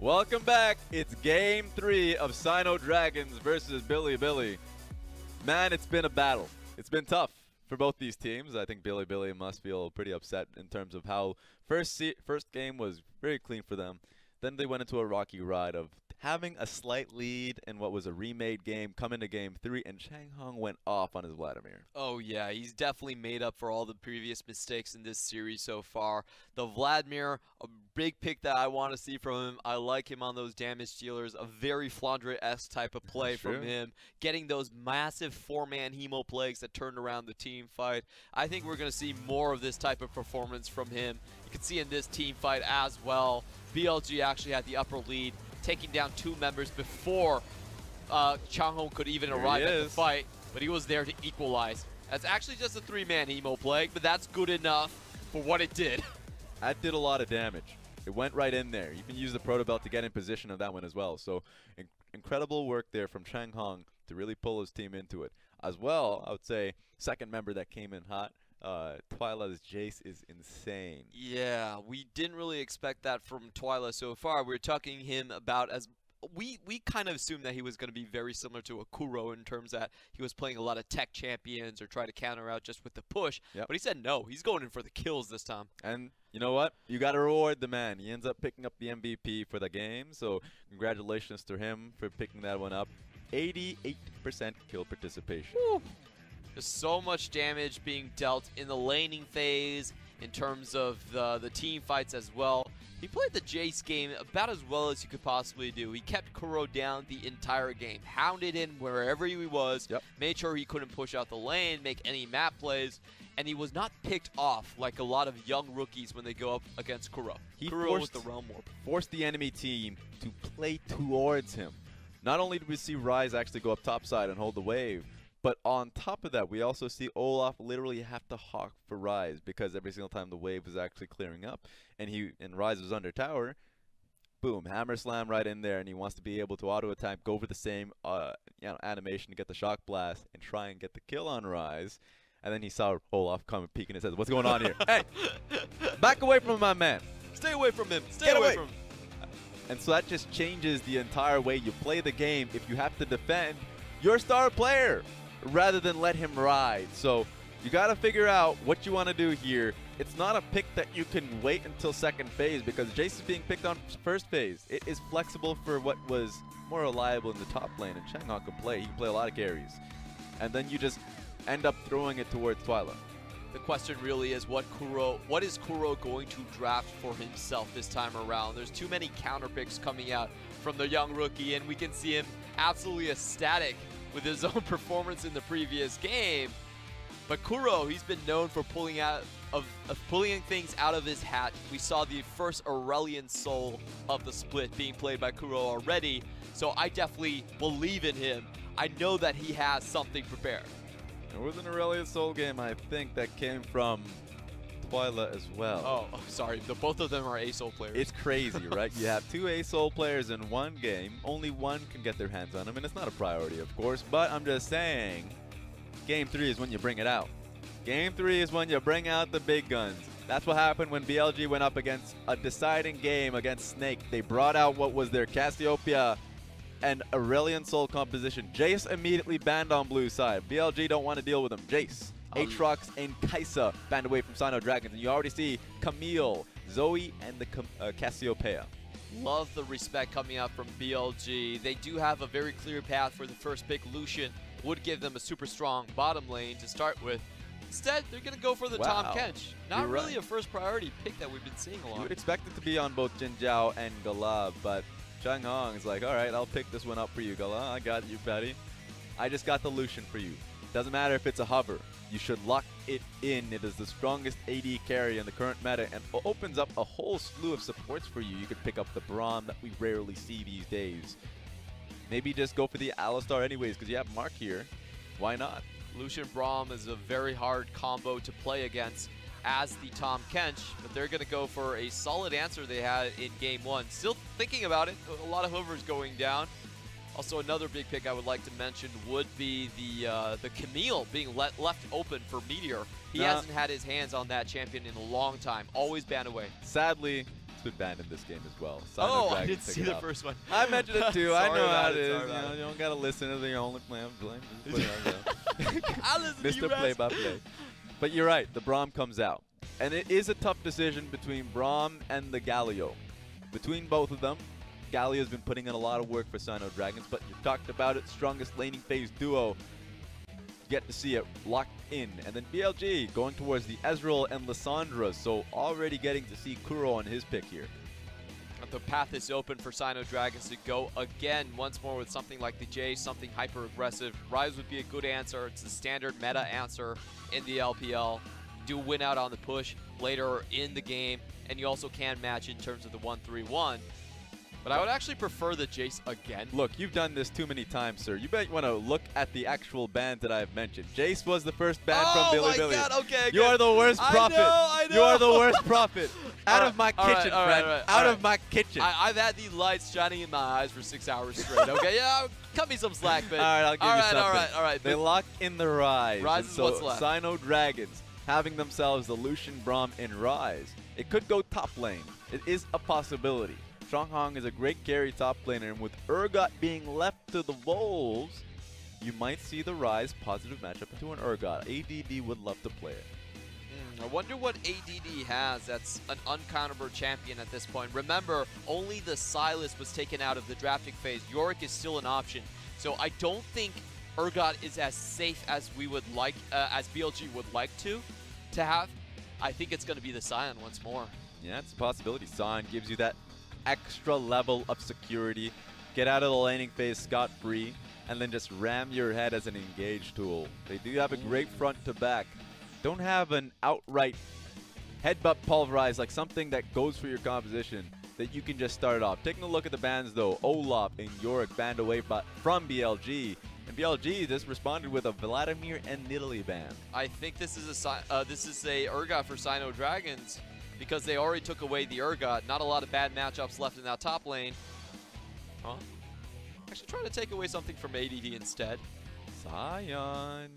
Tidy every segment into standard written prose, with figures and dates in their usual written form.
Welcome back. It's game 3 of SinoDragons versus Bilibili. Man, it's been a battle. It's been tough for both these teams. I think Bilibili must feel pretty upset in terms of how first game was very clean for them. Then they went into a rocky ride of having a slight lead in what was a remade game, come into game 3, and Changhong went off on his Vladimir. Oh yeah, he's definitely made up for all the previous mistakes in this series so far. The Vladimir, a big pick that I want to see from him. I like him on those damage dealers, a very Flandre-esque type of play from him. Getting those massive 4-man Hemo plagues that turned around the team fight. I think we're going to see more of this type of performance from him. You can see in this team fight as well, BLG actually had the upper lead, taking down 2 members before Changhong could even arrive at the fight, but he was there to equalize. That's actually just a 3-man Hemo plague, but that's good enough for what it did. That did a lot of damage. It went right in there. You can use the Proto Belt to get in position of that one as well. So incredible work there from Changhong to really pull his team into it. As well, I would say, second member that came in hot, Twila's Jace is insane. Yeah, we didn't really expect that from Twila so far. We were talking him about as we kind of assumed that he was going to be very similar to a Kuro in terms that he was playing a lot of tech champions or try to counter out just with the push. But he said no, he's going in for the kills this time. And you know what? You got to reward the man. He ends up picking up the MVP for the game. So congratulations to him for picking that one up. 88% kill participation. Woo. There's so much damage being dealt in the laning phase in terms of the team fights as well. He played the Jace game about as well as you could possibly do. He kept Kuro down the entire game, hounded him wherever he was, made sure he couldn't push out the lane, make any map plays, and he was not picked off like a lot of young rookies when they go up against Kuro. Kuro was the realm warp. Forced the enemy team to play towards him. Not only did we see Ryze actually go up topside and hold the wave, but on top of that, we also see Olaf literally have to hawk for Ryze because every single time the wave was actually clearing up and Ryze was under tower, boom, hammer slam right in there, and he wants to be able to auto attack, go for the same animation to get the shock blast and try and get the kill on Ryze. And then he saw Olaf come peeking and says, "What's going on here? Hey, back away from my man. Stay away from him. Stay away from him." And so that just changes the entire way you play the game if you have to defend your star player rather than let him ride. So you got to figure out what you want to do here. It's not a pick that you can wait until second phase because Jace is being picked on first phase. It is flexible for what was more reliable in the top lane, and Changhong can play. He can play a lot of carries. And then you just end up throwing it towards Twila. The question really is what is Kuro going to draft for himself this time around? There's too many counter picks coming out from the young rookie, and we can see him absolutely ecstatic with his own performance in the previous game. But Kuro, he's been known for pulling things out of his hat. We saw the first Aurelian Soul of the split being played by Kuro already, so I definitely believe in him. I know that he has something prepared. There was an Aurelian Soul game, I think, that came from Twila as well. Oh, sorry. Both of them are A-Soul players. It's crazy, right? You have 2 A-Soul players in one game. Only one can get their hands on them, and it's not a priority, of course. But I'm just saying, Game 3 is when you bring it out. Game 3 is when you bring out the big guns. That's what happened when BLG went up against a deciding game against Snake. They brought out what was their Cassiopeia and Aurelian Soul composition. Jace immediately banned on blue side. BLG don't want to deal with him. Jace, Aatrox, and Kai'Sa banned away from SinoDragons. And you already see Camille, Zoe, and the Cassiopeia. Love the respect coming out from BLG. They do have a very clear path for the first pick. Lucian would give them a super strong bottom lane to start with. Instead, they're going to go for the Tahm Kench. Not really a first priority pick that we've been seeing a lot. You would expect it to be on both Jinjiao and GALA, but Changhong is like, all right, I'll pick this one up for you, GALA. I got you, buddy. I just got the Lucian for you. Doesn't matter if it's a hover. You should lock it in. It is the strongest AD carry in the current meta and opens up a whole slew of supports for you. You could pick up the Braum that we rarely see these days. Maybe just go for the Alistar anyways because you have Mark here. Why not? Lucian Braum is a very hard combo to play against as the Tahm Kench, but they're going to go for a solid answer they had in Game 1. Still thinking about it. A lot of hovers going down. Also, another big pick I would like to mention would be the Camille being left open for Metoer. He hasn't had his hands on that champion in a long time. Always banned away. Sadly, It's been banned in this game as well. Oh, SinoDragon I didn't see the first one. I mentioned it too. I Sorry know how about it is. sorry about You don't gotta listen to the only blame. I listen to you, Mr. Ryze. Play-by-Play. But you're right. The Braum comes out, and it is a tough decision between Braum and the Galio. Between both of them, Galio's been putting in a lot of work for SinoDragons, but you talked about it, strongest laning phase duo. You get to see it locked in. And then BLG going towards the Ezreal and Lissandra, so already getting to see Kuro on his pick here. The path is open for SinoDragons to go again once more with something like the J, something hyper-aggressive. Ryze would be a good answer. It's the standard meta answer in the LPL. You do win out on the push later in the game, and you also can match in terms of the 1-3-1. But I would actually prefer the Jace again. Look, you've done this too many times, sir. You bet you want to look at the actual bans that I've mentioned. Jace was the first ban from Bilibili. Oh my god, okay. You are the worst prophet. I know. You are the worst prophet. Out of my all right, kitchen, all right, friend. all right, Out all of my kitchen. I've had these lights shining in my eyes for 6 hours straight. Okay, yeah, cut me some slack, but all right, I'll give you something. All right. They lock in the Ryze. Ryze and is so what's left. SinoDragons having themselves the Lucian, Braum, and Ryze. It could go top lane. It is a possibility. Changhong is a great carry top laner, and with Urgot being left to the Wolves, you might see the Ryze positive matchup into an Urgot. ADD would love to play it. I wonder what ADD has that's an uncounterable champion at this point. Remember, only the Sylas was taken out of the drafting phase. Yorick is still an option. So I don't think Urgot is as safe as we would like, as BLG would like to have. I think it's going to be the Sion once more. Yeah, it's a possibility. Sion gives you that extra level of security. Get out of the laning phase scot-free, and then just ram your head as an engage tool. They do have a great front to back. Don't have an outright headbutt pulverize, like something that goes for your composition that you can just start it off. Taking a look at the bans though, Olaf and Yorick banned away from BLG, and BLG just responded with a Vladimir and Nidalee ban. I think this is a Urgot for SinoDragons because they already took away the Urgot. Not a lot of bad matchups left in that top lane. Huh? Actually trying to take away something from ADD instead. Sion.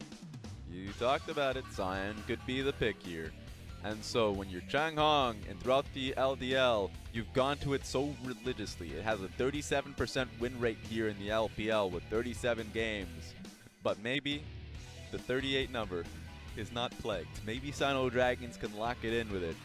You talked about it. Sion could be the pick here. And so when you're Changhong and throughout the LDL, you've gone to it so religiously. It has a 37% win rate here in the LPL with 37 games. But maybe the 38 number is not plagued. Maybe SinoDragons can lock it in with it.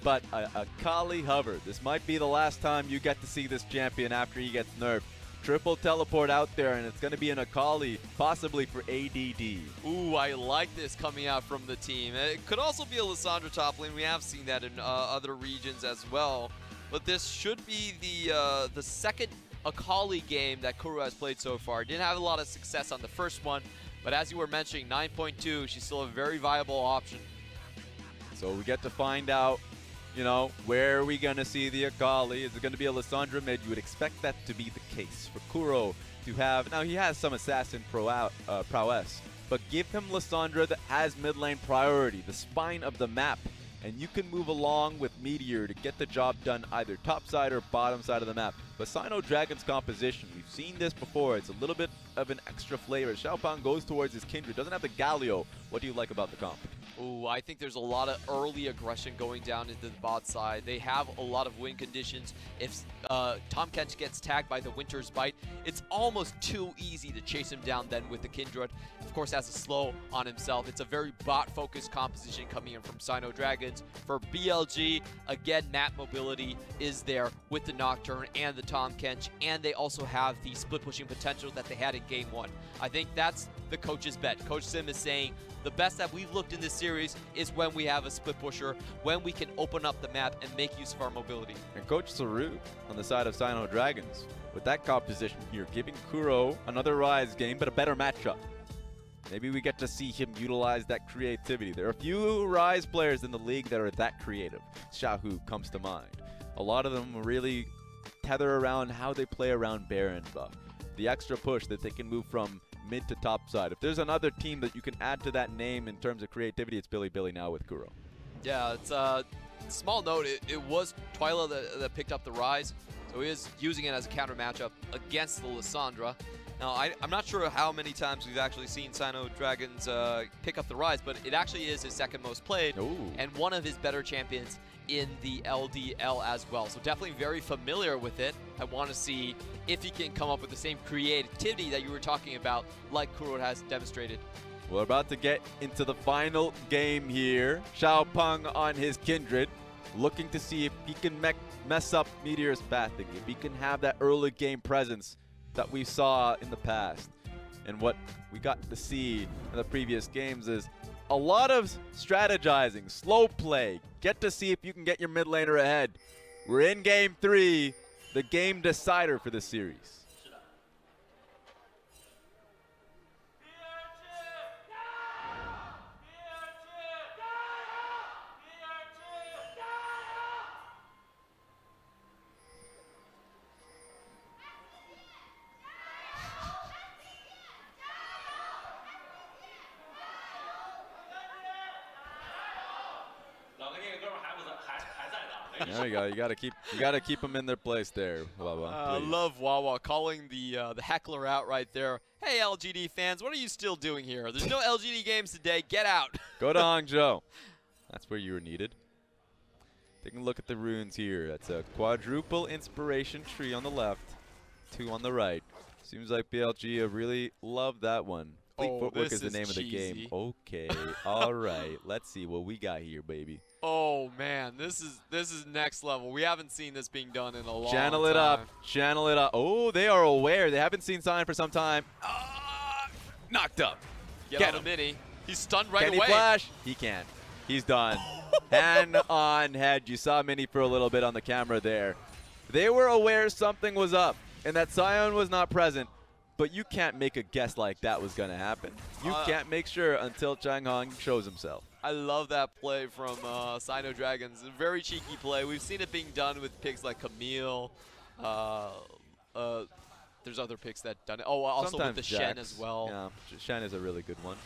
But Akali hover. This might be the last time you get to see this champion after he gets nerfed. Triple teleport out there, and it's going to be an Akali, possibly for ADD. Ooh, I like this coming out from the team. It could also be a Lissandra top lane. We have seen that in other regions as well. But this should be the second Akali game that Kuro has played so far. Didn't have a lot of success on the first one, but as you were mentioning, 9.2, she's still a very viable option. So we get to find out, you know, where are we going to see the Akali? Is it going to be a Lissandra mid? You would expect that to be the case for Kuro to have. Now, he has some assassin prowess, but give him Lissandra that has mid lane priority, the spine of the map, and you can move along with Meteor to get the job done either top side or bottom side of the map. But SinoDragon's composition, we've seen this before. It's a little bit of an extra flavor. Xiaopeng goes towards his Kindred, doesn't have the Galio. What do you like about the comp? Ooh, I think there's a lot of early aggression going down into the bot side. They have a lot of win conditions. If Tahm Kench gets tagged by the Winter's Bite, it's almost too easy to chase him down then with the Kindred. Of course, has a slow on himself. It's a very bot-focused composition coming in from SinoDragons. For BLG, again, map mobility is there with the Nocturne and the Tahm Kench, and they also have the split-pushing potential that they had in Game 1. I think that's the coach's bet. Coach Sim is saying, the best that we've looked in this series is when we have a split pusher, when we can open up the map and make use of our mobility. And Coach Saru on the side of SinoDragons with that composition here, giving Kuro another Ryze game, but a better matchup. Maybe we get to see him utilize that creativity. There are a few Ryze players in the league that are that creative. Xiaohu comes to mind. A lot of them really tether around how they play around Baron buff. The extra push that they can move from mid to top side. If there's another team that you can add to that name in terms of creativity, it's Bilibili now with Kuro. Yeah, it's a small note. It was Twila that picked up the Ryze, so he is using it as a counter matchup against the Lissandra. Now, I'm not sure how many times we've actually seen SinoDragon's pick up the Ryze, but it actually is his second most played and one of his better champions in the LDL as well. So definitely very familiar with it. I want to see if he can come up with the same creativity that you were talking about, like Kuro has demonstrated. We're about to get into the final game here. Xiaopeng on his Kindred, looking to see if he can mess up Meteor's pathing, if he can have that early game presence that we saw in the past. And what we got to see in the previous games is a lot of strategizing, slow play. Get to see if you can get your mid laner ahead. We're in game 3, the game decider for this series. There you go. You gotta keep them in their place there, Wawa. I love Wawa calling the heckler out right there. Hey, LGD fans, what are you still doing here? There's no LGD games today. Get out. Go to Hangzhou. That's where you were needed. Taking a look at the runes here. That's a quadruple inspiration tree on the left, 2 on the right. Seems like BLG really loved that one. Fleet Footwork is the name of the game. Okay, all right. Let's see what we got here, baby. Oh man, this is next level. We haven't seen this being done in a long time. Channel it up, channel it up. Oh, they are aware. They haven't seen Sion for some time. Knocked up. Get him, Mini. He's stunned right away. Can he flash? He can't. He's done. Hand on head. You saw Mini for a little bit on the camera there. They were aware something was up and that Sion was not present. But you can't make a guess like that was going to happen. You can't make sure until Changhong shows himself. I love that play from SinoDragon's. A very cheeky play. We've seen it being done with picks like Camille. There's other picks that done it. Oh, also sometimes with the Shen as well. Yeah, Shen is a really good one.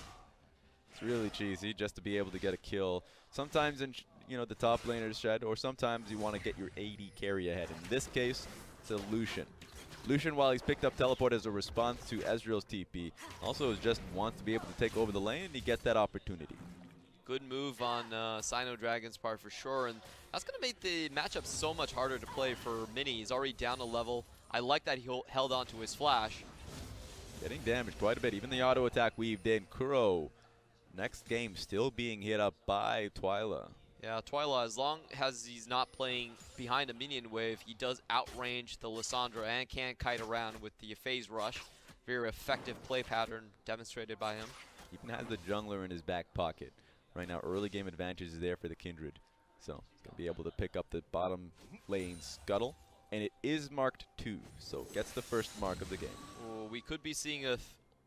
It's really cheesy just to be able to get a kill. Sometimes in the top laner's Shed, or sometimes you want to get your AD carry ahead. In this case, it's a Lucian. Lucian, while he's picked up Teleport as a response to Ezreal's TP, also just wants to be able to take over the lane, and he gets that opportunity. Good move on SinoDragon's part for sure, and that's going to make the matchup so much harder to play for Mini. He's already down a level. I like that he held on to his flash. Getting damaged quite a bit. Even the auto attack weaved in. Kuro, next game, still being hit up by Twila. Yeah, Twila, as long as he's not playing behind a minion wave, he does outrange the Lissandra and can kite around with the phase rush. Very effective play pattern demonstrated by him. Even has the jungler in his back pocket. Right now, early game advantage is there for the Kindred. So he's going to be able to pick up the bottom lane scuttle. And it is marked 2, so gets the first mark of the game. Well, we could be seeing a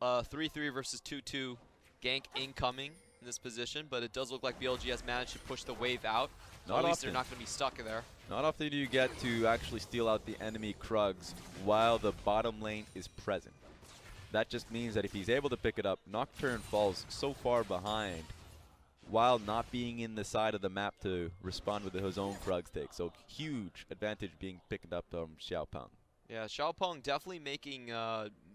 3-3 versus 2-2 gank incoming in this position, but it does look like BLG has managed to push the wave out. So at least they're not going to be stuck in there. Not often do you get to actually steal out the enemy Krugs while the bottom lane is present. That just means that if he's able to pick it up, Nocturne falls so far behind while not being in the side of the map to respond with his own Krugs take. So huge advantage being picked up from Xiaopeng. Yeah, Xiaopeng definitely making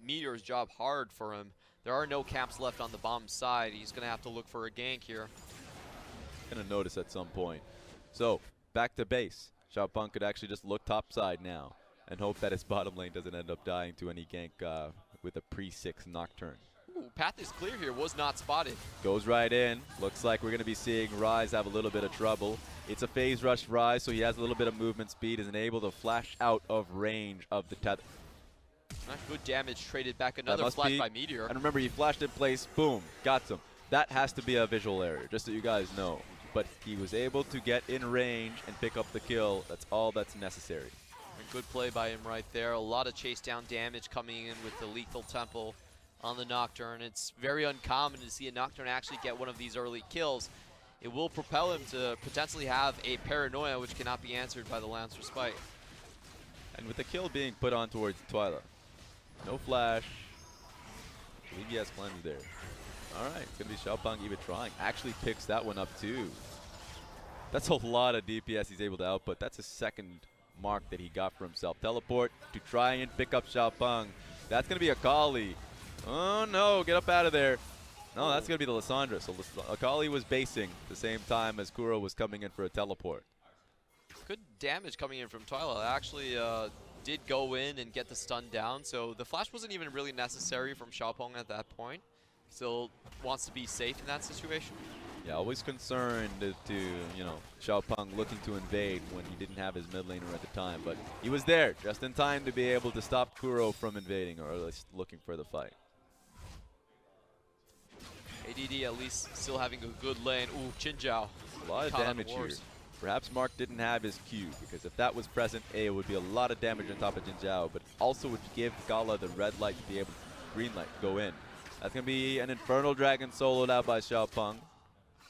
Meteor's job hard for him. There are no camps left on the bomb side. He's going to have to look for a gank here. Going to notice at some point. So, back to base. Xiaopeng could actually just look top side now and hope that his bottom lane doesn't end up dying to any gank with a pre-6 Nocturne. Ooh, path is clear here. Was not spotted. Goes right in. Looks like we're going to be seeing Ryze have a little bit of trouble. It's a phase rush Ryze, so he has a little bit of movement speed, is able to flash out of range of the tether. Not good damage traded back. Another flash by Meteor. And remember, he flashed in place. Boom. Got some. That has to be a visual error, just so you guys know. But he was able to get in range and pick up the kill. That's all that's necessary. And good play by him right there. A lot of chase down damage coming in with the lethal temple on the Nocturne. It's very uncommon to see a Nocturne actually get one of these early kills. It will propel him to potentially have a paranoia, which cannot be answered by the Lance Respite. And with the kill being put on towards Twila. No flash. I believe he has cleanse there. Alright, it's going to be Xiaopeng even trying. Actually picks that one up too. That's a lot of DPS he's able to output. That's a second mark that he got for himself. Teleport to try and pick up Xiaopeng. That's going to be Akali. Oh no, get up out of there. No, that's going to be the Lissandra. So Akali was basing the same time as Kuro was coming in for a teleport. Good damage coming in from Twila. Actually did go in and get the stun down, so the flash wasn't even really necessary from Xiaopeng at that point. Still wants to be safe in that situation. Yeah, always concerned to, you know, Xiaopeng looking to invade when he didn't have his mid laner at the time, but he was there just in time to be able to stop Kuro from invading, or at least looking for the fight. ADD at least still having a good lane. Ooh, Jinjiao. A lot of damage here. Perhaps Mark didn't have his Q, because if that was present, it would be a lot of damage on top of Jinjiao, but also would give GALA the red light to be able to green light go in. That's going to be an Infernal Dragon soloed out by Xiaopeng.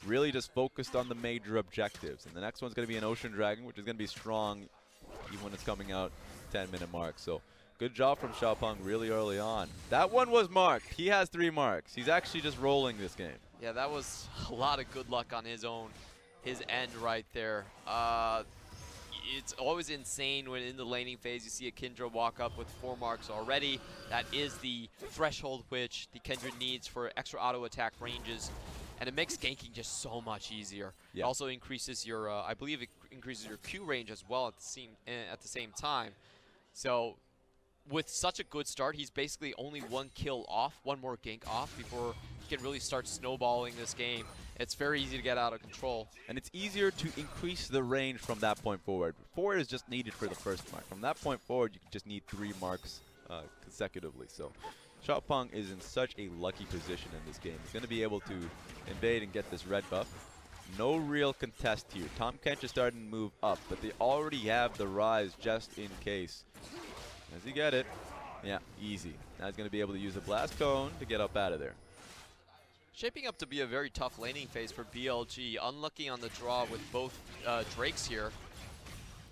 Really just focused on the major objectives. And the next one's going to be an Ocean Dragon, which is going to be strong even when it's coming out 10-minute mark. So good job from Xiaopeng really early on. That one was marked. He has 3 marks. He's actually just rolling this game. Yeah, that was a lot of good luck on his end right there. It's always insane when in the laning phase you see a Kindred walk up with 4 marks already. That is the threshold which the Kindred needs for extra auto attack ranges. And it makes ganking just so much easier. Yeah. It also increases your, I believe it increases your Q range as well at the same time. So with such a good start, he's basically only 1 kill off, 1 more gank off before he can really start snowballing this game. It's very easy to get out of control. And it's easier to increase the range from that point forward. 4 is just needed for the first mark. From that point forward, you just need 3 marks consecutively. So Xiaopeng is in such a lucky position in this game. He's going to be able to invade and get this red buff. No real contest here. Tahm Kench is starting to move up, but they already have the Ryze just in case. Does he get it? Yeah, easy. Now he's going to be able to use a blast cone to get up out of there. Shaping up to be a very tough laning phase for BLG. Unlucky on the draw with both Drakes here.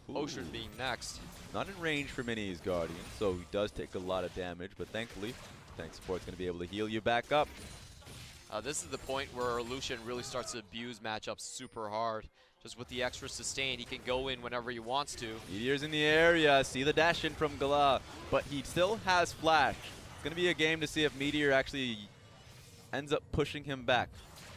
Ooh. Ocean being next. Not in range for Mini's Guardian, so he does take a lot of damage, but thankfully, tank support's going to be able to heal you back up. This is the point where Lucian really starts to abuse matchups super hard. Just with the extra sustain, he can go in whenever he wants to. Meteor's in the area, see the dash in from GALA, but he still has flash. It's going to be a game to see if Meteor actually ends up pushing him back.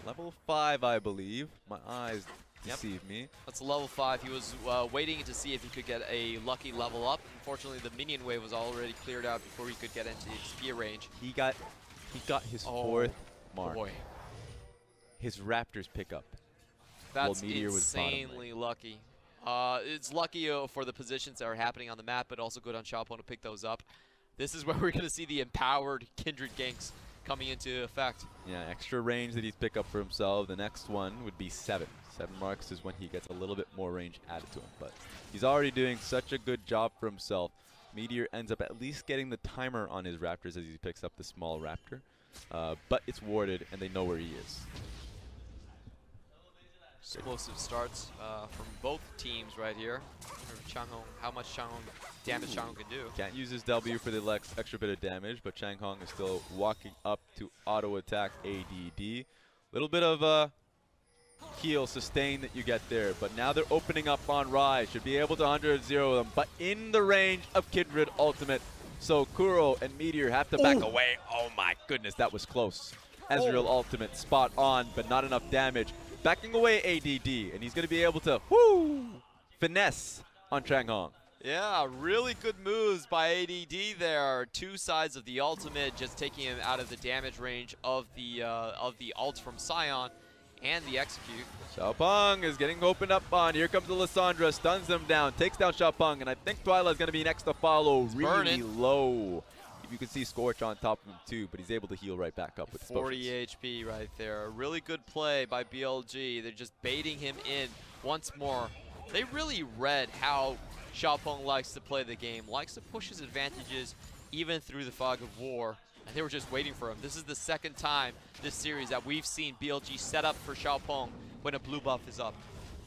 Level 5, I believe. My eyes deceive me. That's level 5. He was waiting to see if he could get a lucky level up. Unfortunately, the minion wave was already cleared out before he could get into the spear range. He got his 4th mark. Boy. His Raptors pick up. That's insanely lucky. It's lucky for the positions that are happening on the map, but also good on Xiaopeng to pick those up. This is where we're going to see the empowered Kindred ganks coming into effect. Yeah, extra range that he's picked up for himself. The next one would be 7. 7 marks is when he gets a little bit more range added to him. But he's already doing such a good job for himself. Meteor ends up at least getting the timer on his Raptors as he picks up the small Raptor. But it's warded, and they know where he is. Explosive starts from both teams right here. Changhong, how much damage Changhong can do. Can't use his W for the extra bit of damage, but Changhong is still walking up to auto attack ADD. Little bit of heal sustain that you get there, but now they're opening up on Ryze. Should be able to 100-0 them, but in the range of Kindred ultimate. So Kuro and Meteor have to back away. Oh my goodness, that was close. Ezreal ultimate, spot on, but not enough damage. Backing away ADD, and he's going to be able to finesse on Changhong. Yeah, really good moves by ADD there. 2 sides of the ultimate, just taking him out of the damage range of the ult from Sion and the execute. Xiaopeng is getting opened up on. Here comes the Lissandra, stuns them down, takes down Xiaopeng, and I think Twila is going to be next to follow. It's really burning. Low. You can see Scorch on top of him too, but he's able to heal right back up with 40 HP right there. A really good play by BLG. They're just baiting him in once more. They really read how Xiaopeng likes to play the game, likes to push his advantages even through the fog of war. And they were just waiting for him. This is the 2nd time this series that we've seen BLG set up for Xiaopeng when a blue buff is up.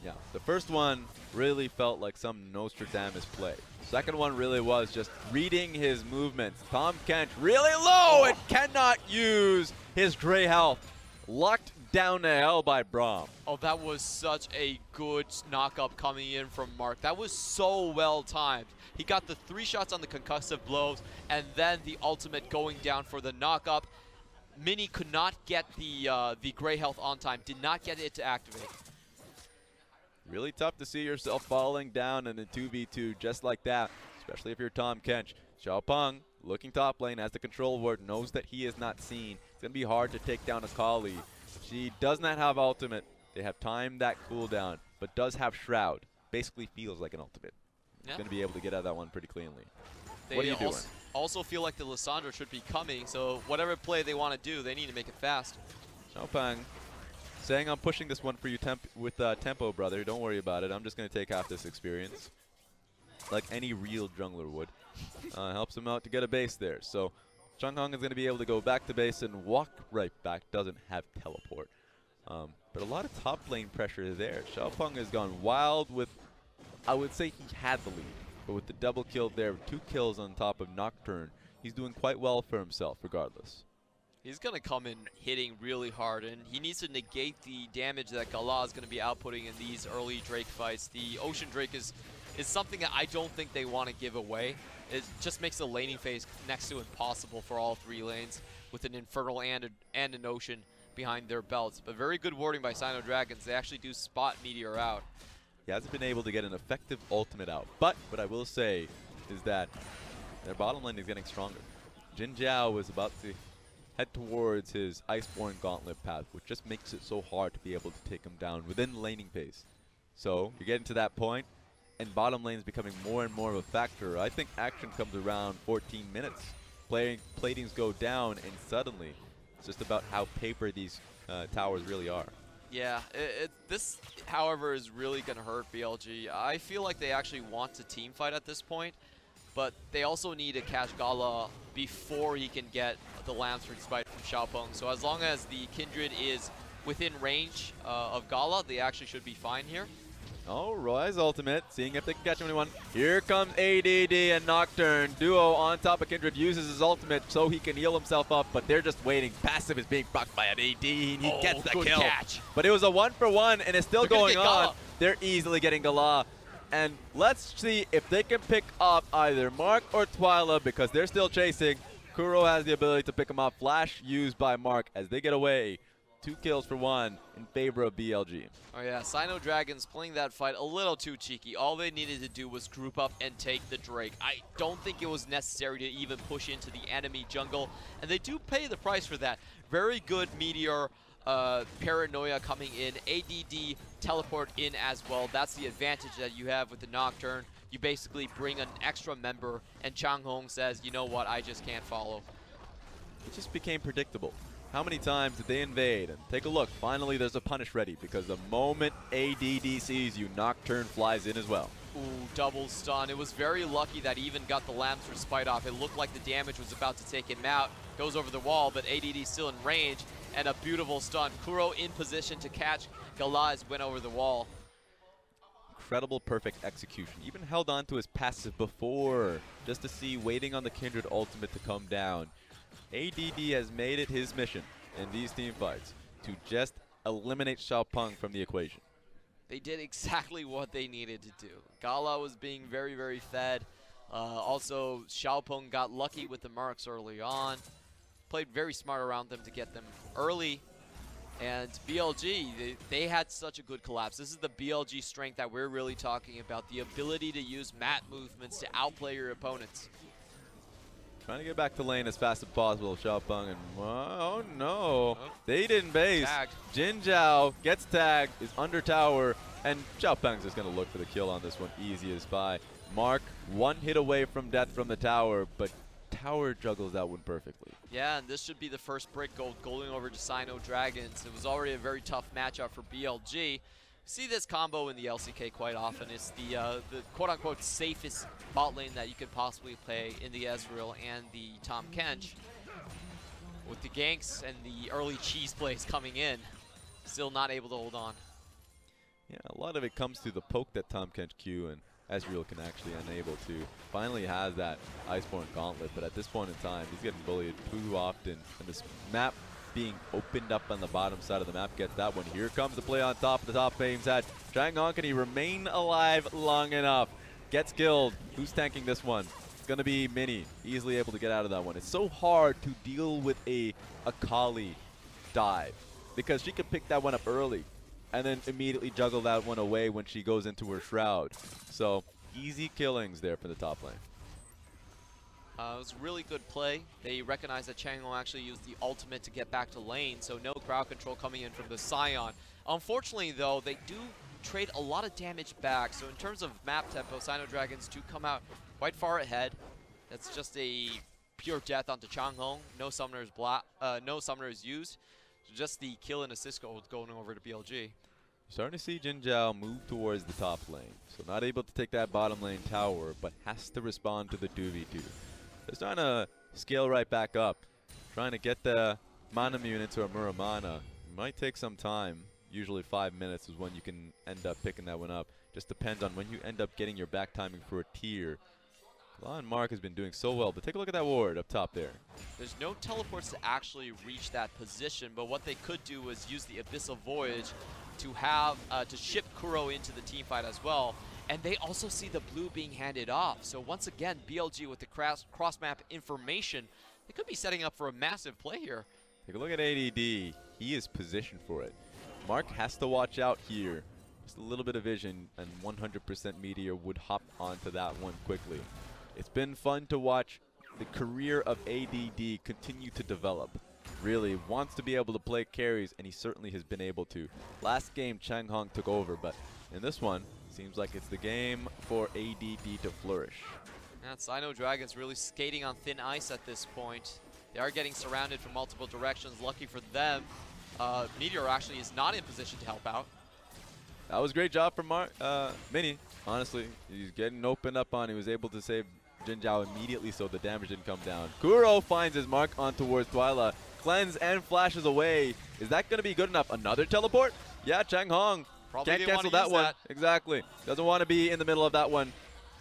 Yeah, the first one really felt like some Nostradamus play. Second one really was just reading his movements. Tahm Kench really low and cannot use his gray health. Locked down to hell by Braum. Oh, that was such a good knock-up coming in from Mark. That was so well timed. He got the 3 shots on the concussive blows, and then the ultimate going down for the knock-up. Mini could not get the gray health on time, did not get it to activate. Really tough to see yourself falling down in a 2v2 just like that, especially if you're Tahm Kench. Xiaopeng, looking top lane, as the control ward, knows that he is not seen. It's going to be hard to take down Akali. She does not have ultimate. They have timed that cooldown, but does have Shroud. Basically feels like an ultimate. Yeah. Going to be able to get out of that one pretty cleanly. What are you doing? Also feel like the Lissandra should be coming, so whatever play they want to do, they need to make it fast. Xiaopeng saying, I'm pushing this one for you with tempo, brother. Don't worry about it. I'm just going to take half this experience. Like any real jungler would. Helps him out to get a base there. So Changhong is going to be able to go back to base and walk right back. Doesn't have teleport. But a lot of top lane pressure there. Xiaopeng has gone wild with, I would say he had the lead. But with the double kill there, 2 kills on top of Nocturne, he's doing quite well for himself regardless. He's going to come in hitting really hard, and he needs to negate the damage that GALA is going to be outputting in these early Drake fights. The Ocean Drake is something that I don't think they want to give away. It just makes the laning phase next to impossible for all 3 lanes with an Infernal and an Ocean behind their belts. But very good warding by SinoDragons. They actually do spot Meteor out. He hasn't been able to get an effective ultimate out. But what I will say is that their bottom lane is getting stronger. Jinjiao is about to head towards his Iceborne Gauntlet path, which just makes it so hard to be able to take him down within laning pace. So you're getting to that point, and bottom lane is becoming more and more of a factor. I think action comes around 14 minutes. Platings go down, and suddenly it's just about how paper these towers really are. Yeah, this, however, is really going to hurt BLG. I feel like they actually want to team fight at this point, but they also need to catch GALA before he can get the Lambsford Spite from Xiaopeng. So as long as the Kindred is within range of GALA, they actually should be fine here. Oh, Ryze ultimate, seeing if they can catch anyone. Here comes ADD and Nocturne. Duo on top of Kindred uses his ultimate so he can heal himself up, but they're just waiting. Passive is being blocked by an AD, and he gets the kill. Catch. But it was a 1-for-1, and it's still going on. They're easily getting GALA. And let's see if they can pick up either Mark or Twila, because they're still chasing. Kuro has the ability to pick him up. Flash used by Mark as they get away. 2 kills for 1 in favor of BLG. Oh yeah, SinoDragons playing that fight a little too cheeky. All they needed to do was group up and take the Drake. I don't think it was necessary to even push into the enemy jungle, and they do pay the price for that. Very good Meteor paranoia coming in. ADD teleport in as well. That's the advantage that you have with the Nocturne. You basically bring an extra member, and Changhong says, you know what, I just can't follow. It just became predictable. How many times did they invade? And take a look. Finally, there's a punish ready, because the moment ADD sees you, Nocturne flies in as well. Ooh, double stun. It was very lucky that he even got the Lambsford Spite off. It looked like the damage was about to take him out. Goes over the wall, but ADD still in range, and a beautiful stun. Kuro in position to catch GALA as went over the wall. Incredible perfect execution. Even held on to his passive before, just to see waiting on the Kindred ultimate to come down. ADD has made it his mission in these team fights to just eliminate Xiaopeng from the equation. They did exactly what they needed to do. GALA was being very, very fed. Also, Xiaopeng got lucky with the marks early on. Played very smart around them to get them early. And BLG, they had such a good collapse. This is the BLG strength that we're really talking about. The ability to use mat movements to outplay your opponents. Trying to get back to lane as fast as possible, Xiaopeng, and oh no, they didn't base. Tagged. Jinjiao gets tagged, is under tower, and Xiaopeng's just going to look for the kill on this one, easy as pie. Mark, 1 hit away from death from the tower, but tower juggles that one perfectly. Yeah, and this should be the first brick going over to SinoDragons. It was already a very tough matchup for BLG. See this combo in the LCK quite often. It's the quote-unquote safest bot lane that you could possibly play in the Ezreal and the Tahm Kench. With the ganks and the early cheese plays coming in, still not able to hold on. Yeah, a lot of it comes through the poke that Tahm Kench Q and Ezreal can actually unable to. Finally has that Iceborne Gauntlet, but at this point in time, he's getting bullied too often. And this map being opened up on the bottom side of the map. Gets that one. Here comes the play on top. The top aims at Changhong. Can he remain alive long enough? Gets killed. Who's tanking this one? It's going to be Mini. Easily able to get out of that one. It's so hard to deal with a Akali dive because she could pick that one up early and then immediately juggle that one away when she goes into her shroud. So easy killings there for the top lane. It was a really good play. They recognized that Changhong actually used the ultimate to get back to lane, so no crowd control coming in from the Sion. Unfortunately, though, they do trade a lot of damage back. So in terms of map tempo, SinoDragons do come out quite far ahead. That's just a pure death onto Changhong. No summoner is used. So just the kill and assist goal going over to BLG. Starting to see Jinjiao move towards the top lane. So not able to take that bottom lane tower, but has to respond to the 2v2. Just trying to scale right back up. Trying to get the Manamune into a Muramana. Might take some time. Usually 5 minutes is when you can end up picking that one up. Just depends on when you end up getting your back timing for a tier. GALA and Mark has been doing so well, but take a look at that ward up top there. There's no teleports to actually reach that position, but what they could do is use the Abyssal Voyage to have to ship Kuro into the team fight as well. And they also see the blue being handed off. So once again, BLG with the cross-map information, they could be setting up for a massive play here. Take a look at ADD. He is positioned for it. Mark has to watch out here. Just a little bit of vision, and 100% Meteor would hop onto that one quickly. It's been fun to watch the career of ADD continue to develop. Really wants to be able to play carries, and he certainly has been able to. Last game, Changhong took over, but in this one, seems like it's the game for ADD to flourish. And SinoDragon's really skating on thin ice at this point. They are getting surrounded from multiple directions. Lucky for them, Meteor actually is not in position to help out. That was a great job from Mini. Honestly, he's getting opened up on. He was able to save Jinjiao immediately, so the damage didn't come down. Kuro finds his mark on towards Twila. Cleanse and flashes away. Is that going to be good enough? Another teleport? Yeah, Changhong. Probably can't cancel that one. Exactly. Doesn't want to be in the middle of that one.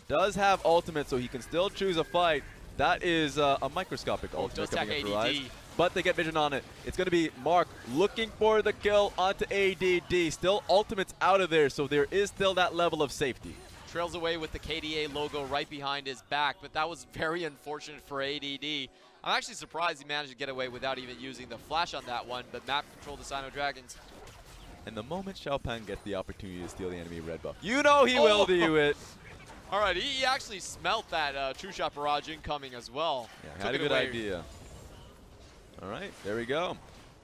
Does have ultimate, so he can still choose a fight. That is a microscopic ultimate coming in for Ryze. But they get vision on it. It's going to be Mark looking for the kill onto ADD. Still ultimates out of there, so there is still that level of safety. Trails away with the KDA logo right behind his back, but that was very unfortunate for ADD. I'm actually surprised he managed to get away without even using the flash on that one, but map control to SinoDragons. And the moment Xiaopeng gets the opportunity to steal the enemy red buff, you know he will do it. All right, he actually smelt that True Shot Barrage incoming as well. Yeah, had a good idea. All right, there we go.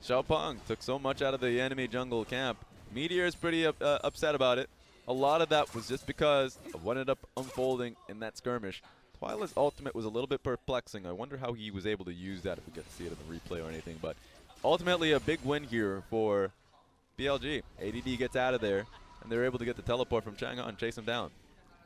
Xiaopeng took so much out of the enemy jungle camp. Meteor is pretty upset about it. A lot of that was just because of what ended up unfolding in that skirmish. Twila's ultimate was a little bit perplexing. I wonder how he was able to use that, if we get to see it in the replay or anything. But ultimately a big win here for BLG. ADD gets out of there, and they're able to get the teleport from Changhong and chase him down.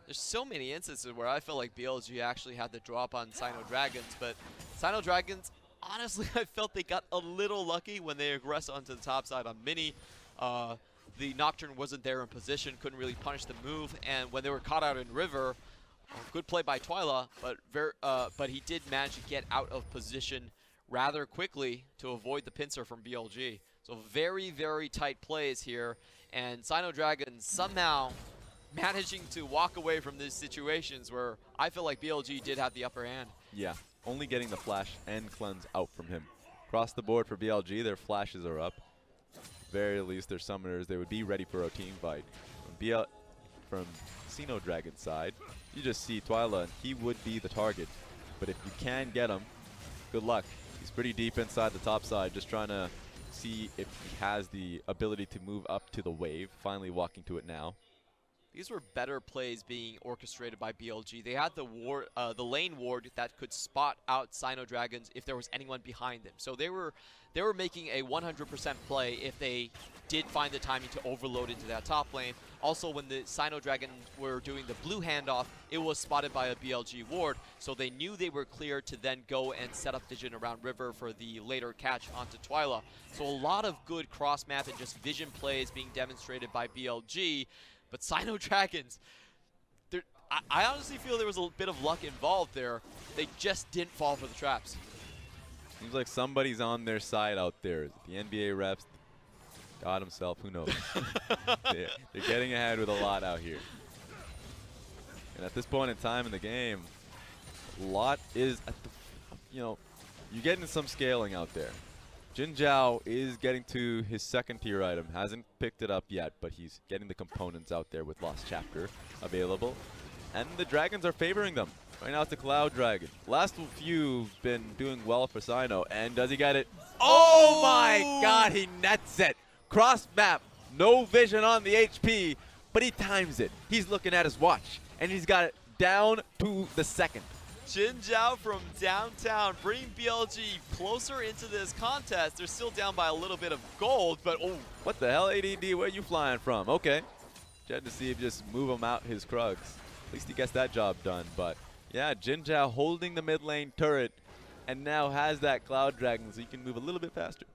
There's so many instances where I feel like BLG actually had the drop on SinoDragons, but SinoDragons, honestly, I felt they got a little lucky when they aggressed onto the top side on Mini. The Nocturne wasn't there in position, couldn't really punish the move, and when they were caught out in River, good play by Twila, but he did manage to get out of position rather quickly to avoid the pincer from BLG. So very, very tight plays here, and SinoDragon somehow managing to walk away from these situations where I feel like BLG did have the upper hand. Yeah, only getting the flash and cleanse out from him. Across the board for BLG, their flashes are up. Very least their summoners, they would be ready for a team fight. From SinoDragon's side, you just see Twila, and he would be the target. But if you can get him, good luck. He's pretty deep inside the top side, just trying to see if he has the ability to move up to the wave, finally walking to it now. These were better plays being orchestrated by BLG. They had the lane ward that could spot out SinoDragons if there was anyone behind them. So they were making a 100% play if they did find the timing to overload into that top lane. Also, when the SinoDragon were doing the blue handoff, it was spotted by a BLG ward, so they knew they were clear to then go and set up vision around River for the later catch onto Twila. So a lot of good cross-map and just vision plays being demonstrated by BLG. But SinoDragons, I honestly feel there was a bit of luck involved there. They just didn't fall for the traps. Seems like somebody's on their side out there. Is it the NBA refs? God himself, who knows? they're getting ahead with a lot out here. And at this point in time in the game, a lot is at the, you're getting some scaling out there. Jinjiao is getting to his second tier item. Hasn't picked it up yet, but he's getting the components out there with Lost Chapter available. And the dragons are favoring them. Right now it's the Cloud Dragon. Last few been doing well for Sino. And does he get it? Oh my god, he nets it. Cross map, no vision on the HP, but he times it. He's looking at his watch, and he's got it down to the second. Jinjiao from downtown bringing BLG closer into this contest. They're still down by a little bit of gold, but oh. What the hell, ADD? Where are you flying from? Okay. Tried to see if just move him out his Krugs. At least he gets that job done, but yeah, Jinjiao holding the mid lane turret and now has that Cloud Dragon so you can move a little bit faster.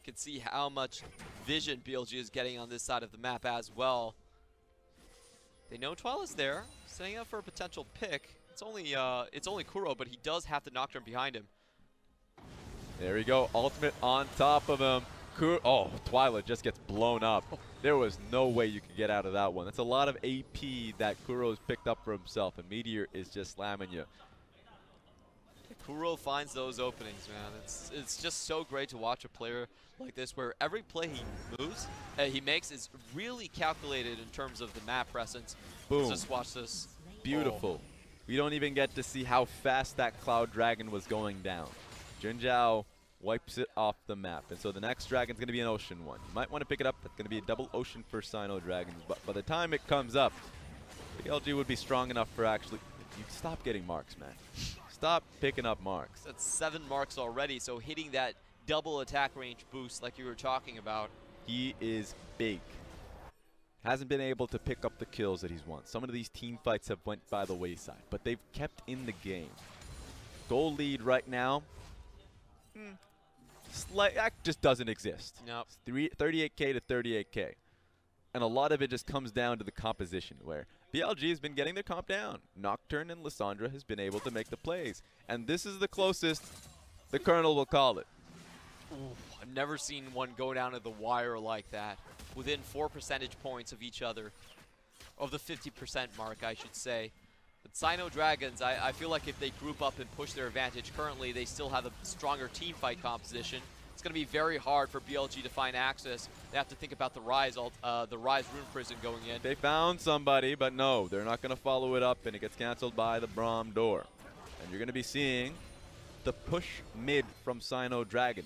You can see how much vision BLG is getting on this side of the map as well. They know Twila's there, setting up for a potential pick. It's only Kuro, but he does have the Nocturne behind him. There we go, ultimate on top of him. Oh, Twila just gets blown up. There was no way you could get out of that one. That's a lot of AP that Kuro's picked up for himself, and Meteor is just slamming you. Kuro finds those openings, man. It's just so great to watch a player like this where every play he makes is really calculated in terms of the map presence. Boom. Let's just watch this. Beautiful. Oh. We don't even get to see how fast that Cloud Dragon was going down. Jinjiao wipes it off the map. And so the next dragon's going to be an ocean one. You might want to pick it up. That's going to be a double ocean for SinoDragon. But by the time it comes up, BLG would be strong enough for actually... You stop getting marks, man. Stop picking up marks. That's 7 marks already, so hitting that double attack range boost like you were talking about. He is big. Hasn't been able to pick up the kills that he's won. Some of these team fights have went by the wayside, but they've kept in the game. Goal lead right now, that just doesn't exist. Nope. 38k to 38k. And a lot of it just comes down to the composition, where BLG has been getting their comp down. Nocturne and Lissandra has been able to make the plays. And this is the closest the Colonel will call it. Ooh, I've never seen one go down to the wire like that. Within 4 percentage points of each other. Of the 50% mark, I should say. But SinoDragons, I feel like if they group up and push their advantage currently, they still have a stronger team fight composition. It's going to be very hard for BLG to find access. They have to think about the Ryze Rune Prison going in. They found somebody, but no, they're not going to follow it up, and it gets canceled by the Braum door. And you're going to be seeing the push mid from SinoDragon.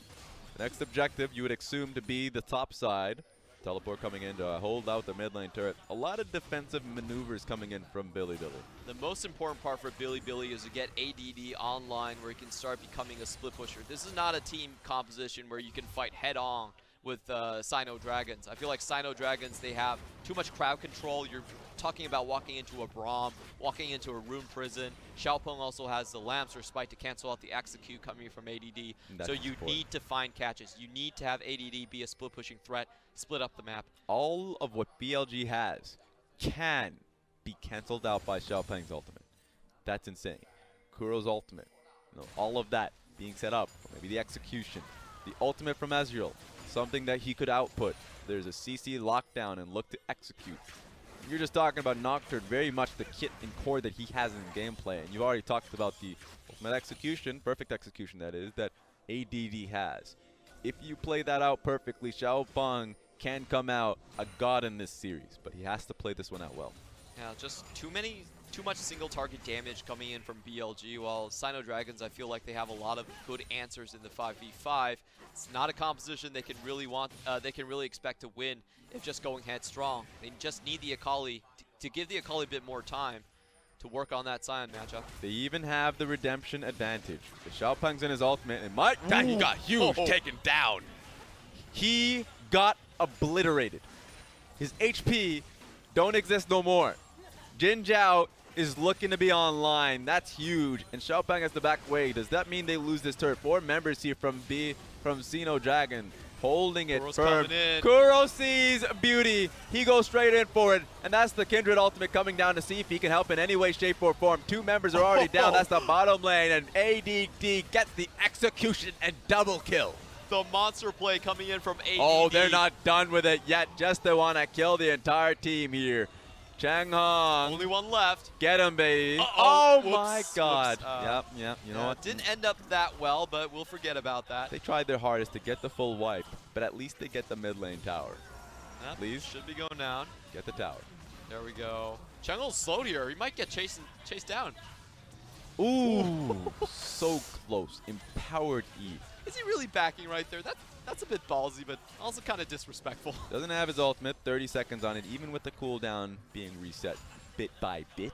The next objective you would assume to be the top side. Teleport coming in to hold out the mid lane turret. A lot of defensive maneuvers coming in from Bilibili. The most important part for Bilibili is to get ADD online where he can start becoming a split pusher. This is not a team composition where you can fight head on with SinoDragons. I feel like SinoDragons, they have too much crowd control. You're talking about walking into a Braum, walking into a Rune Prison. Xiaopeng also has the Lamps or Spite to cancel out the execute coming from ADD. So you need to find catches. You need to have ADD be a split pushing threat, split up the map. All of what BLG has can be canceled out by Xiaopeng's ultimate. That's insane. Kuro's ultimate. All of that being set up. Maybe the execution. The ultimate from Ezreal. Something that he could output. There's a CC lockdown and look to execute. You're just talking about Nocturne, very much the kit and core that he has in gameplay. And you've already talked about the ultimate execution, perfect execution that is, that ADD has. If you play that out perfectly, Xiaopeng can come out a god in this series, but he has to play this one out well. Yeah, just too much single target damage coming in from BLG, while SinoDragons, I feel like they have a lot of good answers in the 5v5. It's not a composition they can really expect to win if just going headstrong. They just need the Akali to give the Akali a bit more time to work on that Sion matchup. They even have the redemption advantage. The Xiaopeng's in his ultimate, and he got huge, taken down. He got obliterated. His HP don't exist no more. Jinjiao is looking to be online. That's huge. And Xiaopeng has the back way. Does that mean they lose this turret? 4 members here from SinoDragon. holding it Kuro's firm. coming in. Kuro sees beauty. He goes straight in for it. And that's the Kindred ultimate coming down to see if he can help in any way, shape, or form. 2 members are already down. That's the bottom lane. And ADD gets the execution and double kill. The monster play coming in from ADD. Oh, they're not done with it yet. Just they want to kill the entire team here. Changhong. Only one left. Get him, baby. Uh-oh. Oh, my Whoops, God. whoops. Yep. You know what? Didn't end up that well, but we'll forget about that. They tried their hardest to get the full wipe, but at least they get the mid lane tower. Please. Should be going down. Get the tower. There we go. Changhong's slowed here. He might get chased down. Ooh, so close. Empowered E. Is he really backing right there? That's a bit ballsy, but also kind of disrespectful. Doesn't have his ultimate, 30 seconds on it, even with the cooldown being reset bit by bit.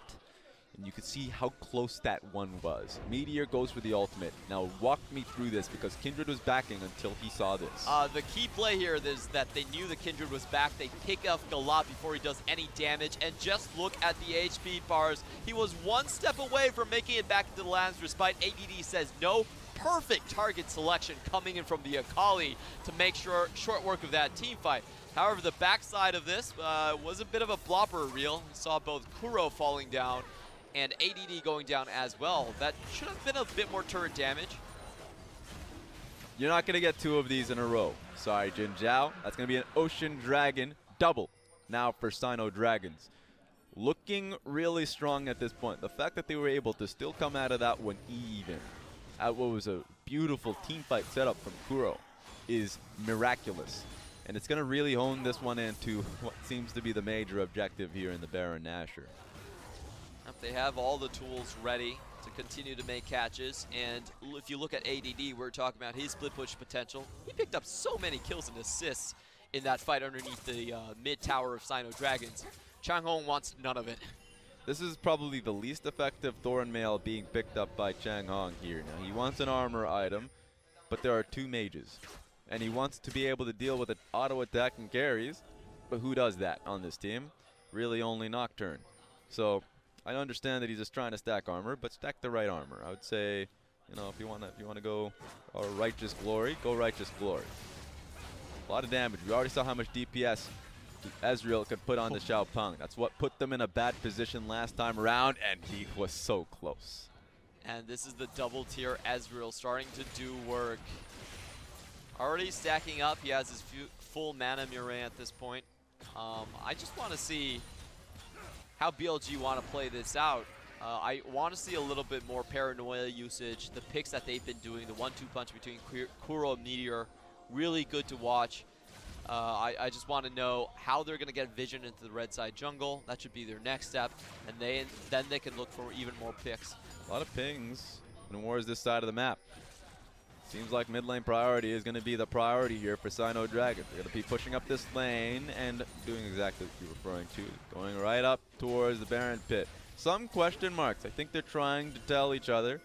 And you can see how close that one was. Meteor goes for the ultimate. Now walk me through this because Kindred was backing until he saw this. The key play here is that they knew the Kindred was back. They pick up GALA before he does any damage. And just look at the HP bars. He was one step away from making it back into the lands despite ADD says no. Perfect target selection coming in from the Akali to make sure short work of that team fight. However, the backside of this was a bit of a blopper reel. We saw both Kuro falling down and ADD going down as well. That should have been a bit more turret damage. You're not going to get 2 of these in a row. Sorry, Jinjiao. That's going to be an Ocean Dragon double now for SinoDragons. Looking really strong at this point. The fact that they were able to still come out of that one even at what was a beautiful team fight setup from Kuro is miraculous. And it's going to really hone this one into what seems to be the major objective here in the Baron Nashor. They have all the tools ready to continue to make catches. And if you look at ADD, we're talking about his split push potential. He picked up so many kills and assists in that fight underneath the mid tower of SinoDragons. Changhong wants none of it. This is probably the least effective Thorn Mail being picked up by Changhong here. Now, he wants an armor item, but there are 2 mages. And he wants to be able to deal with auto attack and carries, but who does that on this team? Really only Nocturne. So I understand that he's just trying to stack armor, but stack the right armor. I would say, you know, if you want to go Righteous Glory, go Righteous Glory. A lot of damage. We already saw how much DPS Ezreal could put on the Xiaopeng. That's what put them in a bad position last time around, and he was so close. And this is the double tier Ezreal starting to do work. Already stacking up. He has his full mana Murray at this point. I just want to see how BLG want to play this out. I want to see a little bit more paranoia usage. The picks that they've been doing, the 1-2 punch between Kuro and Meteor, really good to watch. I just want to know how they're going to get vision into the red side jungle. That should be their next step, and then they can look for even more picks. A lot of pings and wars this side of the map. Seems like mid lane priority is going to be the priority here for SinoDragon. They're going to be pushing up this lane and doing exactly what you're referring to, going right up towards the Baron pit. Some question marks. I think they're trying to tell each other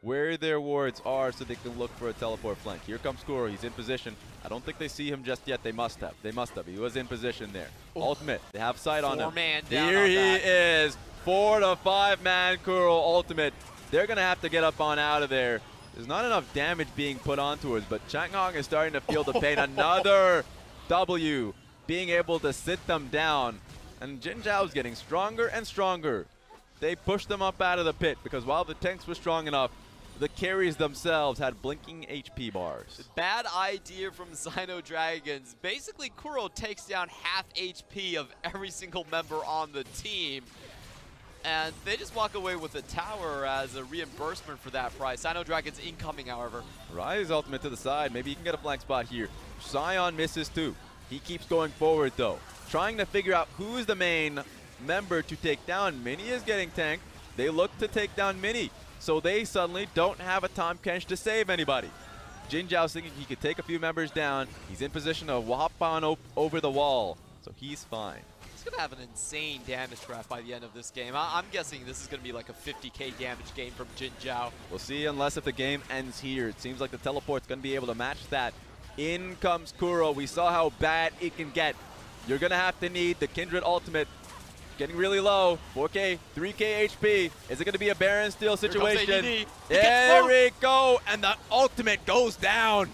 where their wards are so they can look for a teleport flank. Here comes Kuro. He's in position. I don't think they see him just yet. They must have. They must have. He was in position there. Ooh. Ultimate. They have sight on him. 4-man down. Here he is. 4 to 5-man Kuro ultimate. They're going to have to get up on out of there. There's not enough damage being put onto us, but Changhong is starting to feel the pain. Another W, being able to sit them down. And Jinjiao is getting stronger and stronger. They pushed them up out of the pit because while the tanks were strong enough, the carries themselves had blinking HP bars. Bad idea from SinoDragons. Basically, Kuro takes down half HP of every single member on the team. And they just walk away with a tower as a reimbursement for that price. SinoDragon's incoming, however. Ryze ultimate to the side. Maybe he can get a flank spot here. Sion misses too. He keeps going forward though, trying to figure out who's the main member to take down. Mini is getting tanked. They look to take down Mini, so they suddenly don't have a Tahm Kench to save anybody. Jinjiao's thinking he could take a few members down. He's in position to hop on over the wall, so he's fine. He's going to have an insane damage graph by the end of this game. I'm guessing this is going to be like a 50k damage gain from Jinjiao. We'll see, unless if the game ends here. It seems like the teleport's going to be able to match that. In comes Kuro. We saw how bad it can get. You're going to have to need the Kindred ultimate. Getting really low. 4k, 3k HP. Is it going to be a Baron steal situation? Here There we go. And the ultimate goes down.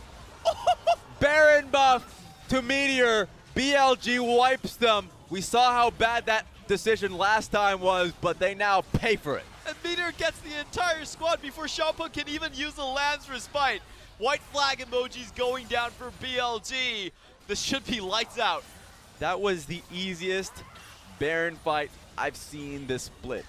Baron buff to Meteor. BLG wipes them. We saw how bad that decision last time was, but they now pay for it. And Meteor gets the entire squad before Xiaopeng can even use the Lamb's Respite. White flag emojis going down for BLG. This should be lights out. That was the easiest Baron fight I've seen this split.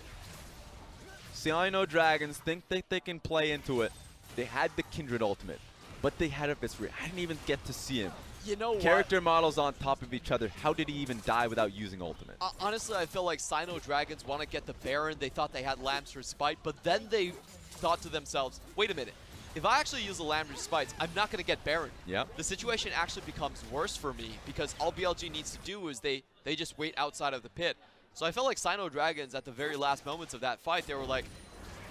SinoDragons think that they can play into it. They had the Kindred ultimate, but they had a Visceral. I didn't even get to see him. You know what? Character models on top of each other. How did he even die without using ultimate? Honestly, I feel like SinoDragons want to get the Baron. They thought they had Lamb's Respite, but then they thought to themselves, wait a minute. If I actually use the Lamb's Respite, I'm not going to get Baron. Yep. The situation actually becomes worse for me because all BLG needs to do is they just wait outside of the pit. So I felt like SinoDragons at the very last moments of that fight, they were like,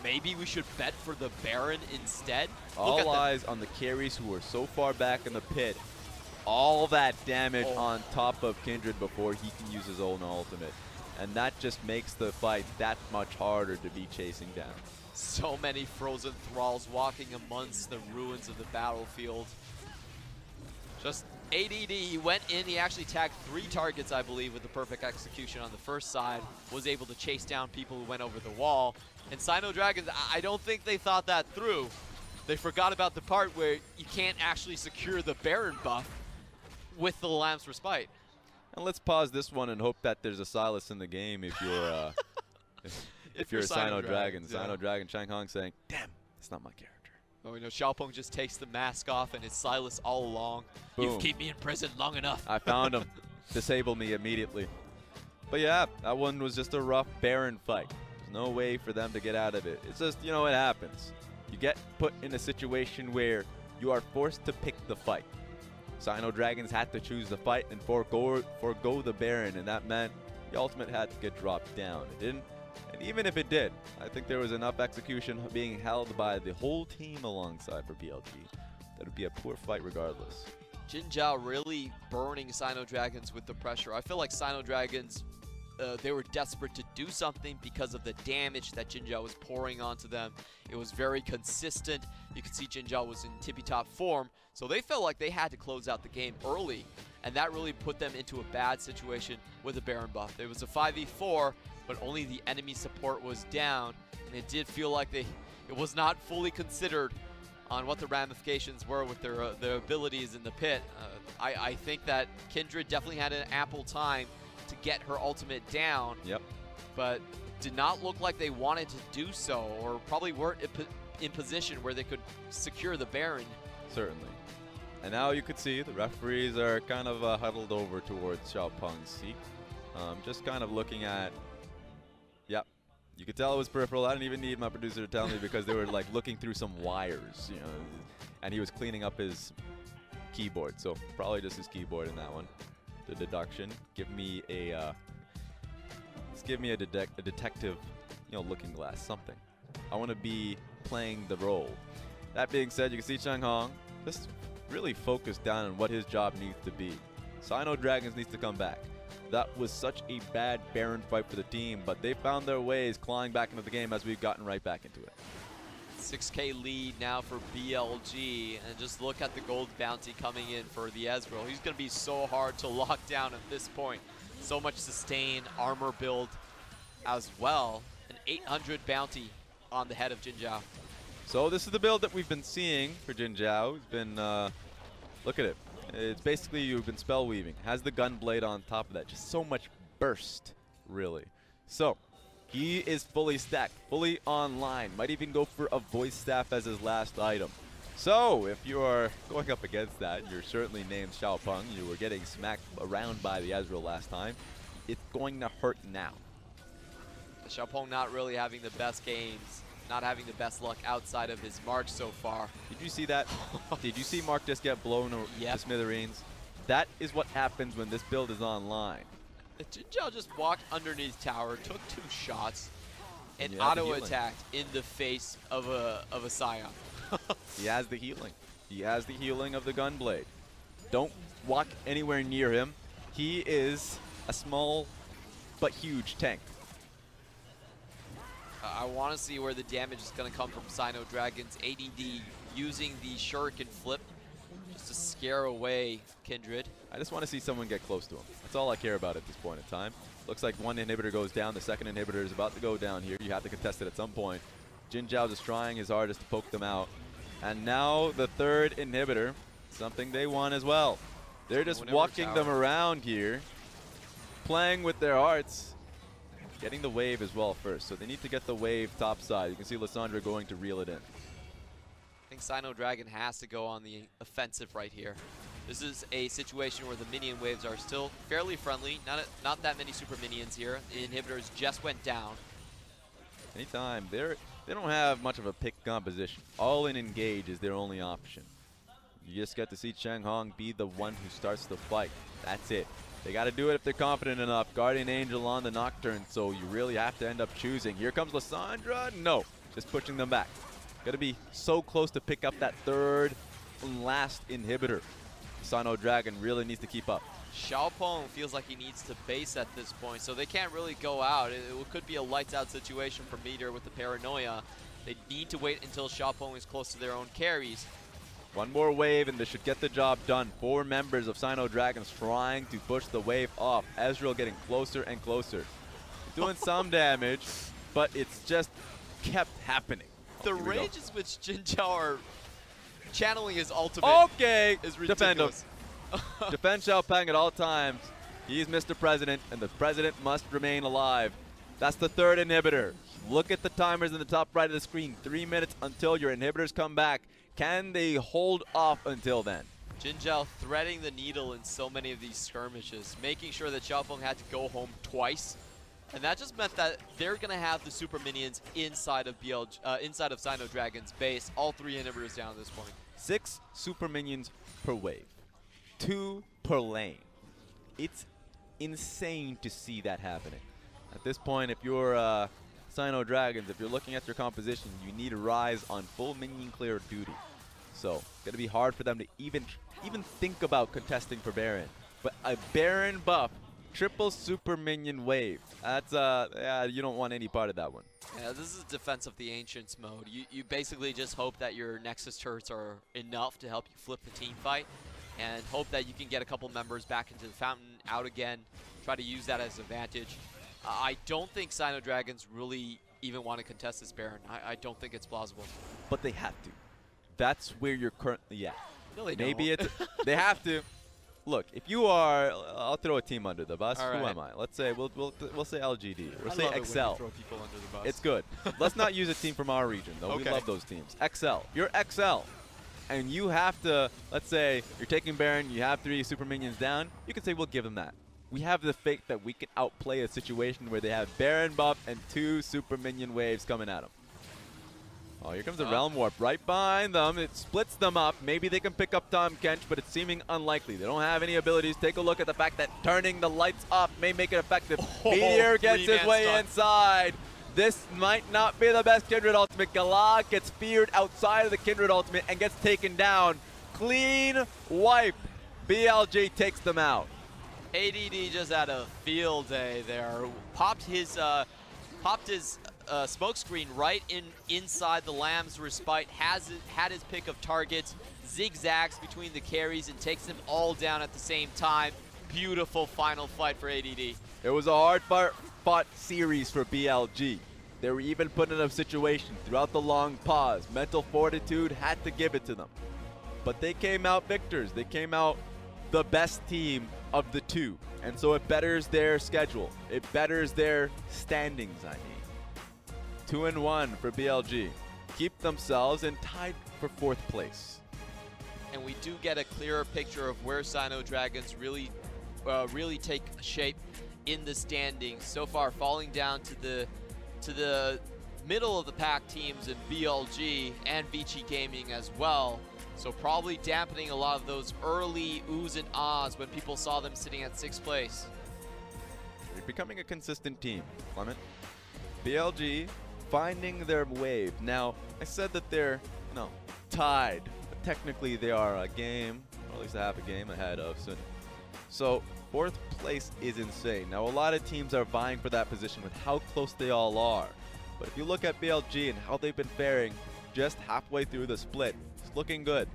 maybe we should bet for the Baron instead. All eyes on the carries who are so far back in the pit. All that damage on top of Kindred before he can use his own ultimate. And that just makes the fight that much harder to be chasing down. So many frozen thralls walking amongst the ruins of the battlefield. Just ADD, he went in, he actually tagged 3 targets, I believe, with the perfect execution on the first side. Was able to chase down people who went over the wall. And SinoDragons, I don't think they thought that through. They forgot about the part where you can't actually secure the Baron buff with the Lamb's Respite. And let's pause this one and hope that there's a Silas in the game if you're if you're a SinoDragon. Yeah. SinoDragon Changhong saying, damn, it's not my character. Oh, you know, Xiaopeng just takes the mask off and it's Silas all along. Boom. You've kept me in prison long enough. I found him. Disable me immediately. But yeah, that one was just a rough Baron fight. There's no way for them to get out of it. It's just, you know, it happens. You get put in a situation where you are forced to pick the fight. SinoDragons had to choose the fight and forego the Baron, and that meant the ultimate had to get dropped down. It didn't. And even if it did, I think there was enough execution being held by the whole team alongside for BLG. That would be a poor fight regardless. Jinjiao really burning SinoDragons with the pressure. I feel like SinoDragons, they were desperate to do something because of the damage that Jinjiao was pouring onto them. It was very consistent. You could see Jinjiao was in tippy-top form, so they felt like they had to close out the game early, and that really put them into a bad situation with a Baron buff. It was a 5v4, but only the enemy support was down, and it did feel like it was not fully considered on what the ramifications were with their abilities in the pit. I think that Kindred definitely had an ample time to get her ultimate down, but did not look like they wanted to do so, or probably weren't in position where they could secure the Baron. Certainly. And now you could see the referees are kind of huddled over towards Xiaopeng's seat. Just kind of looking at, you could tell it was peripheral. I didn't even need my producer to tell me because they were like looking through some wires, you know, and he was cleaning up his keyboard. So probably just his keyboard in that one. The deduction. Give me a detective, you know, looking glass, something. I want to be playing the role. That being said, you can see Changhong just really focused down on what his job needs to be. SinoDragons needs to come back. That was such a bad Baron fight for the team, but they found their ways clawing back into the game as we've gotten right back into it. 6K lead now for BLG, and just look at the gold bounty coming in for the Ezreal. He's going to be so hard to lock down at this point. So much sustain, armor build as well. An 800 bounty on the head of Jinjiao. So this is the build that we've been seeing for Jinjiao. He's been, look at it. It's basically you've been spell weaving. Has the gun blade on top of that. Just so much burst, really. So he is fully stacked, fully online. Might even go for a voice staff as his last item. So if you are going up against that, you're certainly named Xiaopeng. You were getting smacked around by the Ezreal last time. It's going to hurt now. Xiaopeng not really having the best games. Not having the best luck outside of his march so far. Did you see that? Did you see Mark just get blown to smithereens? That is what happens when this build is online. Jinjiao just walked underneath tower, took 2 shots, and auto-attacked in the face of a Sion. He has the healing. He has the healing of the gunblade. Don't walk anywhere near him. He is a small but huge tank. I want to see where the damage is going to come from SinoDragon's ADD using the shuriken flip. Just to scare away Kindred. I just want to see someone get close to him. That's all I care about at this point in time. Looks like one inhibitor goes down. The second inhibitor is about to go down here. You have to contest it at some point. Jinjiao is trying his hardest to poke them out. And now the third inhibitor, something they want as well. They're just walking them around here, playing with their hearts, getting the wave as well first. So they need to get the wave top side. You can see Lissandra going to reel it in. I think SinoDragon has to go on the offensive right here. This is a situation where the minion waves are still fairly friendly. Not that many super minions here. The inhibitors just went down. Anytime. They don't have much of a pick composition. All in engage is their only option. You just get to see Changhong be the one who starts the fight. That's it. They got to do it if they're confident enough. Guardian Angel on the Nocturne, so you really have to end up choosing. Here comes Lissandra. No, just pushing them back. Got to be so close to pick up that third and last inhibitor. SinoDragon really needs to keep up. Xiaopeng feels like he needs to base at this point, so they can't really go out. It could be a lights out situation for Metoer with the paranoia. They need to wait until Xiaopeng is close to their own carries. One more wave and they should get the job done. 4 members of SinoDragons trying to push the wave off. Ezreal getting closer and closer. Doing some damage, but it's just kept happening. The ranges which Jinjiao are channeling his ultimate is ridiculous. Defend him. Defend Xiaopeng at all times. He's Mr. President, and the President must remain alive. That's the third inhibitor. Look at the timers in the top right of the screen. 3 minutes until your inhibitors come back. Can they hold off until then? Jinjiao threading the needle in so many of these skirmishes, making sure that Xiaopeng had to go home twice. And that just meant that they're going to have the super minions inside of inside of SinoDragon's base. All 3 inhibitors down at this point. 6 super minions per wave. 2 per lane. It's insane to see that happening. At this point, if you're SinoDragons, if you're looking at your composition, you need Ryze on full minion clear duty. So, it's going to be hard for them to even think about contesting for Baron. But a Baron buff, triple super minion wave. That's, yeah, you don't want any part of that one. Yeah, this is Defense of the Ancients mode. You basically just hope that your Nexus turrets are enough to help you flip the team fight, and hope that you can get a couple members back into the fountain, out again, try to use that as advantage. I don't think SinoDragons really even want to contest this Baron. I don't think it's plausible. But they have to. That's where you're currently at. No, they Maybe don't. they have to. Look, if you are, I'll throw a team under the bus. All Who right. am I? Let's say we'll say LGD. We'll I say love it when you XL. throw people under the bus. It's good. Let's not use a team from our region, though. Okay. We love those teams. XL. You're XL. And you have to, let's say you're taking Baron, you have 3 super minions down, you can say we'll give them that. We have the faith that we can outplay a situation where they have Baron buff and 2 super minion waves coming at them. Oh, here comes the Realm Warp right behind them. It splits them up. Maybe they can pick up Tahm Kench, but it's seeming unlikely. They don't have any abilities. Take a look at the fact that turning the lights off may make it effective. Metoer gets his way inside. This might not be the best Kindred ultimate. GALA gets feared outside of the Kindred ultimate and gets taken down. Clean wipe. BLG takes them out. ADD just had a field day there. Popped his smoke screen right inside the Lamb's Respite. Had his pick of targets. Zigzags between the carries and takes them all down at the same time. Beautiful final fight for ADD. It was a hard-fought series for BLG. They were even put in a situation throughout the long pause. Mental fortitude had to give it to them. But they came out victors. They came out the best team of the 2. And so it betters their schedule. It betters their standings, I mean. 2-1 for BLG. Keep themselves and tied for 4th place. And we do get a clearer picture of where SinoDragons really take shape in the standings. So far, falling down to the middle of the pack teams in BLG and Vici Gaming as well. So probably dampening a lot of those early oohs and ahs when people saw them sitting at 6th place. They're becoming a consistent team, Clement. BLG finding their wave. Now, I said that they're, tied. But technically, they are a game, or at least a half a game ahead of Sion. So, 4th place is insane. Now, a lot of teams are vying for that position with how close they all are. But if you look at BLG and how they've been faring just halfway through the split, it's looking good.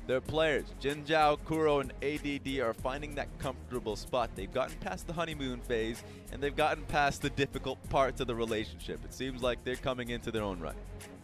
Their players, Jinjiao, Kuro, and ADD, are finding that comfortable spot. They've gotten past the honeymoon phase, and they've gotten past the difficult parts of the relationship. It seems like they're coming into their own right.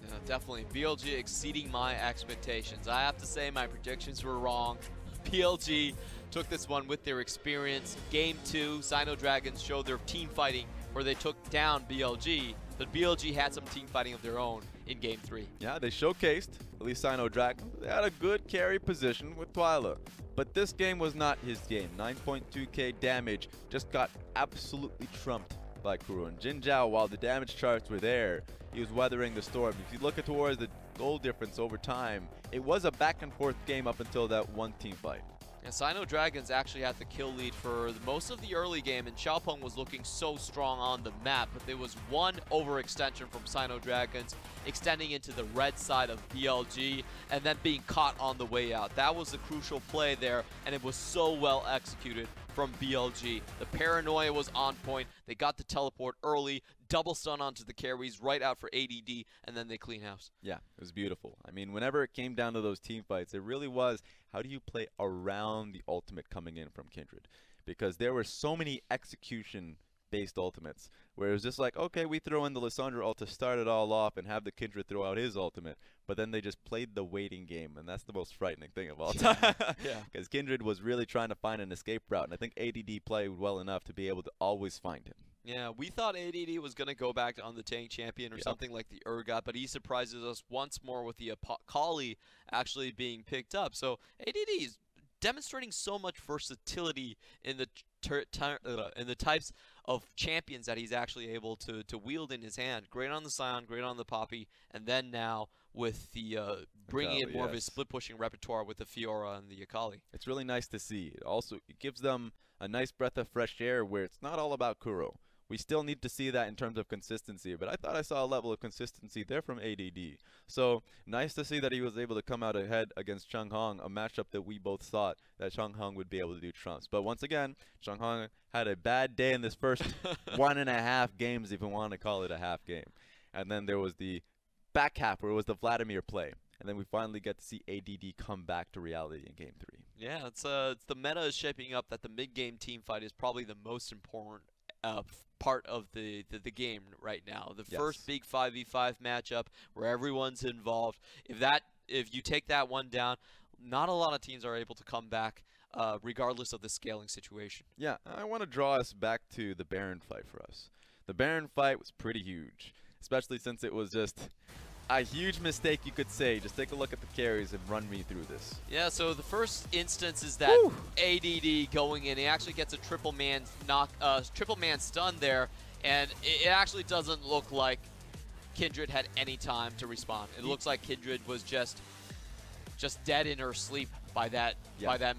Yeah, definitely. BLG exceeding my expectations. I have to say my predictions were wrong. BLG took this one with their experience. Game 2, SinoDragon showed their team fighting where they took down BLG, but BLG had some team fighting of their own in Game 3. Yeah, they showcased, at least SinoDragon, they had a good carry position with Twila. But this game was not his game. 9.2k damage just got absolutely trumped by Kuro. And Jinjiao, while the damage charts were there, he was weathering the storm. If you look towards the goal difference over time, it was a back and forth game up until that one team fight. And SinoDragons actually had the kill lead for most of the early game, and Xiaopeng was looking so strong on the map, but there was one overextension from SinoDragons extending into the red side of BLG and then being caught on the way out. That was the crucial play there, and it was so well executed from BLG. The paranoia was on point. They got the teleport early, double stun onto the carries, right out for ADD, and then they clean house. Yeah, it was beautiful. I mean, whenever it came down to those team fights, it really was, how do you play around the ultimate coming in from Kindred? Because there were so many execution-based ultimates, where it was just like, okay, we throw in the Lissandra ult to start it all off and have the Kindred throw out his ultimate, but then they just played the waiting game, and that's the most frightening thing of all time. Yeah. Because Kindred was really trying to find an escape route, and I think ADD played well enough to be able to always find him. Yeah, we thought ADD was going to go back on the tank champion or something like the Urgot, but he surprises us once more with the Akali actually being picked up. So ADD is demonstrating so much versatility in the types of champions that he's actually able to wield in his hand. Great on the Sion, great on the Poppy, and then now with the bringing in more of his split pushing repertoire with the Fiora and the Akali. It's really nice to see. It gives them a nice breath of fresh air where it's not all about Kuro. We still need to see that in terms of consistency, but I thought I saw a level of consistency there from ADD. So nice to see that he was able to come out ahead against Changhong, a matchup that we both thought that Changhong would be able to do trumps. But once again, Changhong had a bad day in this first 1.5 games, if you want to call it a half game. And then there was the back half where it was the Vladimir play. And then we finally get to see ADD come back to reality in Game 3. Yeah, it's the meta is shaping up that the mid-game team fight is probably the most important part of the game right now. The first big 5v5 matchup where everyone's involved. If you take that one down, not a lot of teams are able to come back regardless of the scaling situation. Yeah, I want to draw us back to the Baron fight for us. The Baron fight was pretty huge, especially since it was just a huge mistake, you could say. Just take a look at the carries and run me through this. Yeah, so the first instance is that ADD going in. He actually gets a triple man stun there, and it actually doesn't look like Kindred had any time to respond. It looks like Kindred was just dead in her sleep by that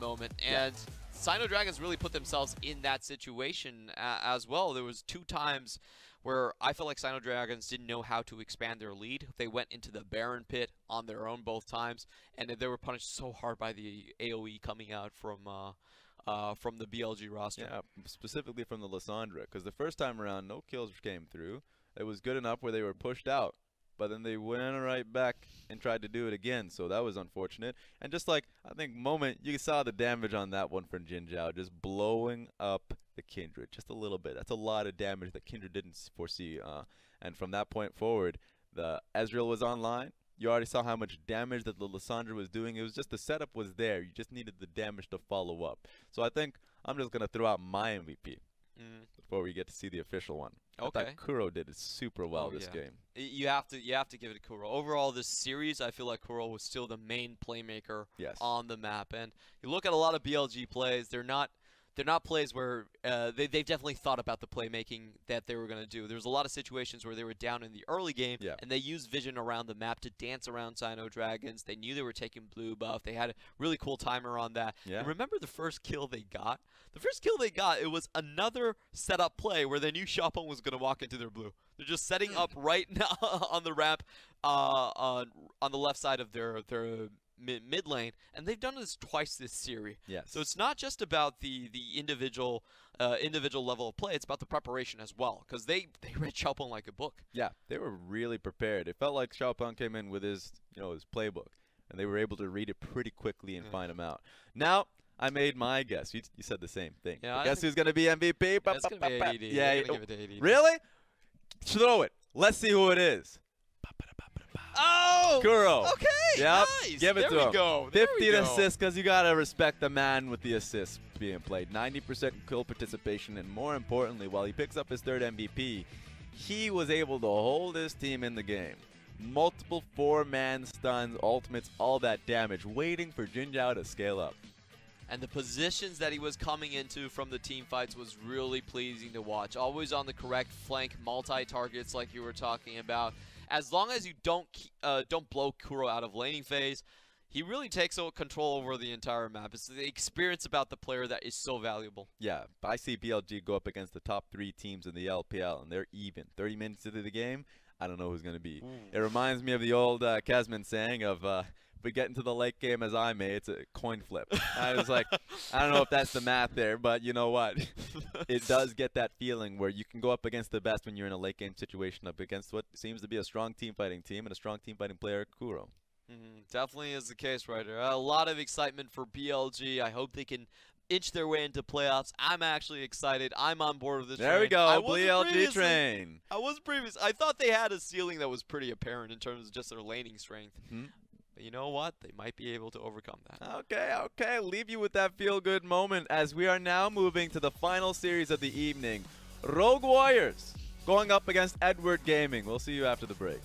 moment. And SinoDragons really put themselves in that situation as well. There was 2 times where I felt like SinoDragons didn't know how to expand their lead. They went into the Baron pit on their own both times, and they were punished so hard by the AoE coming out from the BLG roster. Yeah, specifically from the Lissandra, because the first time around, no kills came through. It was good enough where they were pushed out, but then they went right back and tried to do it again, so that was unfortunate. And just like, I think moment, you saw the damage on that one from Jinjiao, just blowing up the Kindred just a little bit. That's a lot of damage that Kindred didn't foresee. And from that point forward, the Ezreal was online. You already saw how much damage that the Lissandra was doing. It was just the setup was there. You just needed the damage to follow up. So I think I'm just going to throw out my MVP before we get to see the official one. Okay. I thought Kuro did it super well this game. You have to give it to Kuro. Overall, this series, I feel like Kuro was still the main playmaker on the map. And you look at a lot of BLG plays, they're not plays where they've definitely thought about the playmaking that they were going to do. There's a lot of situations where they were down in the early game, and they used vision around the map to dance around SinoDragons. They knew they were taking blue buff. They had a really cool timer on that. Yeah. And remember the first kill they got? The first kill they got, it was another setup play where they knew Xiaopeng was going to walk into their blue. They're just setting up right now on the ramp on the left side of their mid lane, and they've done this twice this series. So it's not just about the individual level of play, it's about the preparation as well, because they read Xiaopeng like a book. Yeah, they were really prepared. It felt like Xiaopeng came in with his his playbook. and they were able to read it pretty quickly and find him out. Now, I made my guess. You said the same thing. Yeah, guess who's going to be MVP? It's going to be ADD. Yeah, They're gonna give it to ADD. Really? Throw it. Let's see who it is. Oh! Kuro. Okay, Yep. nice. Give it there to we him. go. There 50 we go. assists, because you got to respect the man with the assists being played. 90% kill participation, and more importantly, while he picks up his 3rd MVP, he was able to hold his team in the game. Multiple 4-man stuns, ultimates, all that damage, waiting for Jinjiao to scale up. And the positions that he was coming into from the team fights was really pleasing to watch. Always on the correct flank, multi-targets like you were talking about. As long as you don't blow Kuro out of laning phase, he really takes control over the entire map. It's the experience about the player that is so valuable. Yeah, I see BLG go up against the top 3 teams in the LPL, and they're even. 30 minutes into the game, I don't know who's going to be. It reminds me of the old Kesman saying of, if we get into the late game as I may, it's a coin flip. I was like, I don't know if that's the math there, but you know what? It does get that feeling where you can go up against the best when you're in a late game situation, up against what seems to be a strong team fighting team and a strong team fighting player, Kuro. Definitely is the case right there. A lot of excitement for BLG. I hope they can inch their way into playoffs. I'm actually excited. I'm on board with this train. There we go, BLG BLG train. I thought they had a ceiling that was pretty apparent in terms of just their laning strength. But you know what? They might be able to overcome that. Okay. Leave you with that feel-good moment as we are now moving to the final series of the evening. Rogue Warriors going up against Edward Gaming. We'll see you after the break.